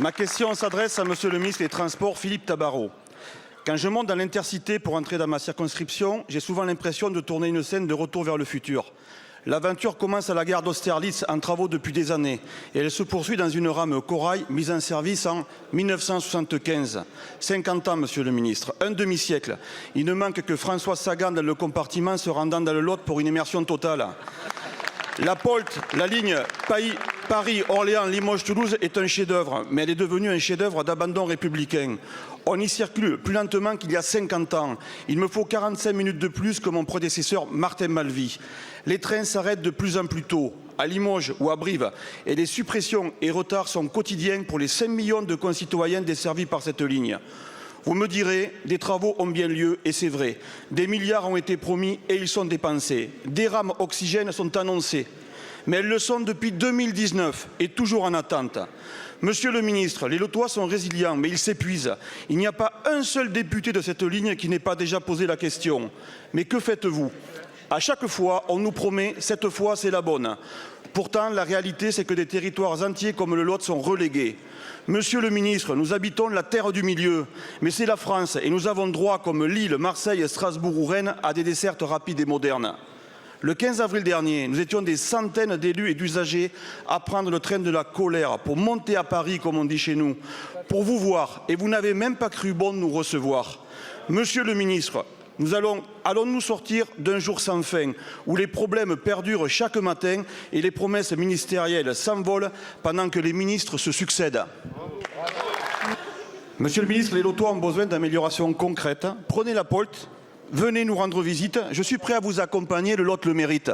Ma question s'adresse à Monsieur le ministre des Transports, Philippe Tabarot. Quand je monte dans l'Intercité pour entrer dans ma circonscription, j'ai souvent l'impression de tourner une scène de Retour vers le futur. L'aventure commence à la gare d'Austerlitz, en travaux depuis des années, et elle se poursuit dans une rame corail mise en service en 1975. 50 ans, Monsieur le ministre, un demi-siècle. Il ne manque que François Sagan dans le compartiment se rendant dans le Lot pour une immersion totale. La POLT, la ligne Paris-Orléans-Limoges-Toulouse est un chef-d'œuvre, mais elle est devenue un chef-d'œuvre d'abandon républicain. On y circule plus lentement qu'il y a 50 ans. Il me faut 45 minutes de plus que mon prédécesseur Martin Malvy. Les trains s'arrêtent de plus en plus tôt, à Limoges ou à Brive, et les suppressions et retards sont quotidiens pour les 5 millions de concitoyens desservis par cette ligne. Vous me direz, des travaux ont bien lieu, et c'est vrai. Des milliards ont été promis et ils sont dépensés. Des rames oxygène sont annoncées. Mais elles le sont depuis 2019 et toujours en attente. Monsieur le ministre, les Lotois sont résilients, mais ils s'épuisent. Il n'y a pas un seul député de cette ligne qui n'ait pas déjà posé la question. Mais que faites-vous? À chaque fois, on nous promet, cette fois, c'est la bonne. Pourtant, la réalité, c'est que des territoires entiers comme le Lot sont relégués. Monsieur le ministre, nous habitons la terre du milieu, mais c'est la France et nous avons droit, comme Lille, Marseille, Strasbourg ou Rennes, à des dessertes rapides et modernes. Le 15 avril dernier, nous étions des centaines d'élus et d'usagers à prendre le train de la colère pour monter à Paris, comme on dit chez nous, pour vous voir, et vous n'avez même pas cru bon de nous recevoir. Monsieur le ministre, allons-nous sortir d'un jour sans fin où les problèmes perdurent chaque matin et les promesses ministérielles s'envolent pendant que les ministres se succèdent? Monsieur le ministre, les Lotois ont besoin d'améliorations concrètes. Prenez la POLT, venez nous rendre visite. Je suis prêt à vous accompagner, le Lot le mérite.